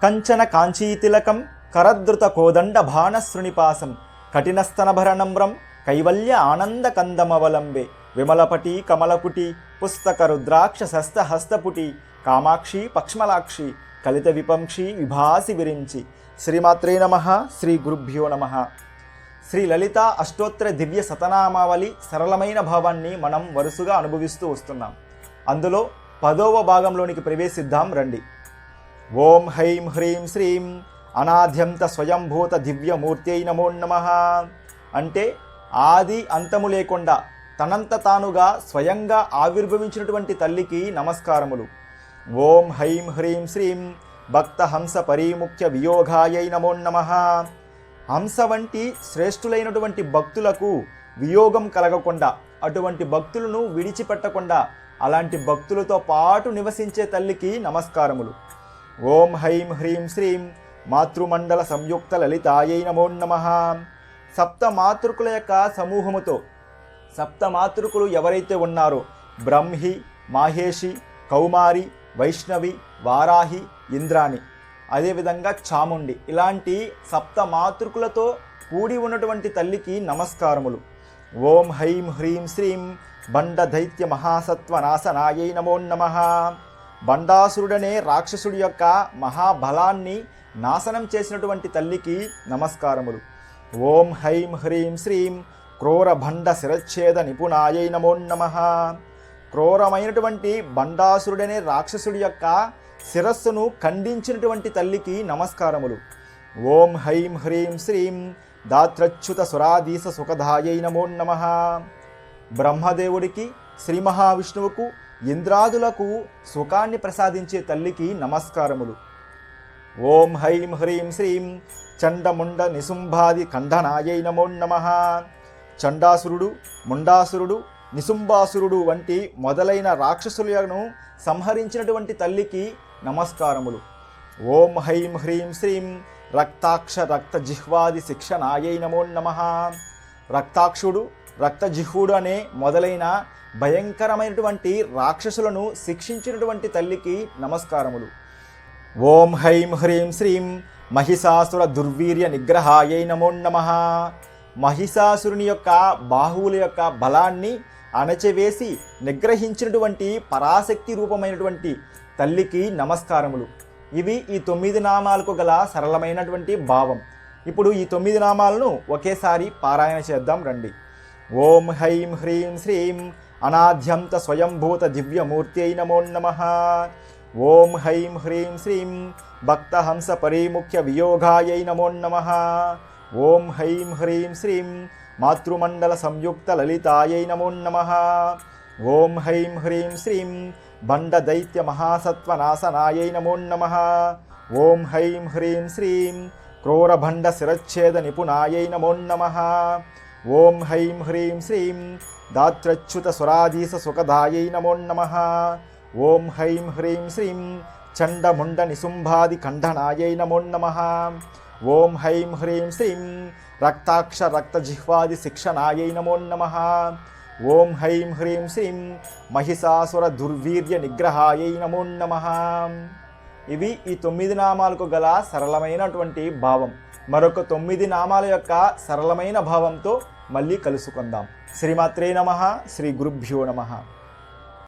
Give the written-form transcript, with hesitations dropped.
కంచన కాంచీతిలకం కరద్రుత కోదండ బాణశ్రునిపాసం కఠినస్తనభరణమ్రం కైవల్య ఆనంద కందమవలంబే విమలపటి కమలపుటి పుస్తక రుద్రాక్ష శస్త హస్తపుటి కామాక్షి పక్ష్మలాక్షి కలిత విపంక్షి విభాసి విరించి. శ్రీమాత్రే నమః. శ్రీ గురుభ్యో నమః. శ్రీ లలిత అష్టోత్తర దివ్య శతనామావళి సరళమైన భావాన్ని మనం వరుసగా అనుభవిస్తూ వస్తున్నాం. అందులో 10వ భాగంలోనికి ప్రవేశిద్దాం రండి. ఓం హ్రీం హ్రీం శ్రీం అనాద్యంత స్వయంభూత దివ్యమూర్త్యై నమో నమః అంటే ఆది అంతము లేకుండా తనంత తానుగా స్వయంగా ఆవిర్భవించినటువంటి తల్లికి నమస్కారములు. ఓం హ్రీం హ్రీం శ్రీం భక్త హంస పరిముఖ్య వియోగాయై నమో నమః. హంస వంటి శ్రేష్ఠులైనటువంటి భక్తులకు వియోగం కలగకుండా, అటువంటి భక్తులను విడిచిపెట్టకుండా అలాంటి భక్తులతో పాటు నివసించే తల్లికి నమస్కారములు. ఓం హ్రీం హ్రీం శ్రీం మాతృమండల సంయుక్త లలితాయై నమో నమః. సప్త మాతృకుల యొక్క సమూహముతో, సప్త మాతృకులు ఎవరైతే ఉన్నారో బ్రహ్మి, మాహేషి, కౌమారి, వైష్ణవి, వారాహి, ఇంద్రాణి, అదేవిధంగా చాముండి, ఇలాంటి సప్త మాతృకులతో కూడి ఉన్నటువంటి తల్లికి నమస్కారములు. ఓం హ్రీం హ్రీం శ్రీం బండ దైత్య మహాసత్వ నాశనాయై నమో నమః. బండాసురుడనే రాక్షసుడి యొక్క మహాబలాన్ని నాశనం చేసినటువంటి తల్లికి నమస్కారములు. ఓం హ్రీం హ్రీం శ్రీం క్రూర బండ శిరచ్ఛేద నిపుణాయై నమో నమః. క్రూరమైనటువంటి బండాసురుడనే రాక్షసుడి యొక్క శిరస్సును ఖండించినటువంటి తల్లికి నమస్కారములు. ఓం హ్రీం హ్రీం శ్రీం దాత్రచ్యుత సురాధీశ సుఖదాయై నమో నమః. బ్రహ్మదేవుడికి, శ్రీ మహావిష్ణువుకు, ఇంద్రాదులకు సుఖాన్ని ప్రసాదించే తల్లికి నమస్కారములు. ఓం హ్రీం హ్రీం శ్రీం చండముండ నిశుంభాది ఖండనాయై నమో నమః. చండాసురుడు, ముండాసురుడు, నిశుంబాసురుడు వంటి మొదలైన రాక్షసులను సంహరించినటువంటి తల్లికి నమస్కారములు. ఓం హ్రీం హ్రీం శ్రీం రక్తాక్ష రక్త జిహ్వాది శిక్షణాయై నమో నమః. రక్తాక్షుడు, రక్తజిహ్వుడు అనే మొదలైన భయంకరమైనటువంటి రాక్షసులను శిక్షించినటువంటి తల్లికి నమస్కారములు. ఓం హ్రీం హ్రీం శ్రీం మహిషాసుర దుర్వీర్య నిగ్రహాయై నమో నమః. మహిషాసురుని యొక్క బాహువుల యొక్క బలాన్ని అణచివేసి నిగ్రహించినటువంటి పరాశక్తి రూపమైనటువంటి తల్లికి నమస్కారములు. ఇవి ఈ 9 నామాలకు గల సరళమైనటువంటి భావం. ఇప్పుడు ఈ 9 నామాలను ఒకేసారి పారాయణ చేద్దాం రండి. ఓం హ్రీం హ్రీం శ్రీం అనాద్యంత స్వయంభూత దివ్యమూర్త్యై నమో నమః. ఓం హ్రీం హ్రీం శ్రీం భక్త హంస పరిముఖ్య వియోగాయై నమో నమః. ఓం హ్రీం హ్రీం శ్రీం మాతృమండల సంయుక్త లలితాయై నమో నమః. ఓం హ్రీం హ్రీం శ్రీం బండ దైత్య మహాసత్వ నాశనాయై నమో నమః. ఓం హ్రీం హ్రీం శ్రీం క్రూరభండ శిరచ్ఛేద నిపుణాయై నమో నమః. ఓం హ్రీం హ్రీం శ్రీం దాత్రచ్యుత సురాధీశ సుఖదాయై నమో నమః. ఓం హ్రీం హ్రీం శ్రీం చండముండ నిశుంభాది ఖండనాయై నమో నమః. ఓం హ్రీం హ్రీం శ్రీం రక్తాక్ష రక్త జిహ్వాది శిక్షణాయై నమో నమః. ఓం హ్రీం హ్రీం శ్రీం మహిషాసుర దుర్వీర్య నిగ్రహాయై నమో నమః. ఇవి ఈ 9 నామాలకు గల సరళమైనటువంటి భావం. మరొక 9 నామాల యొక్క సరళమైన భావంతో మళ్ళీ కలుసుకుందాం. శ్రీమాత్రే నమః. శ్రీ గురుభ్యో నమః.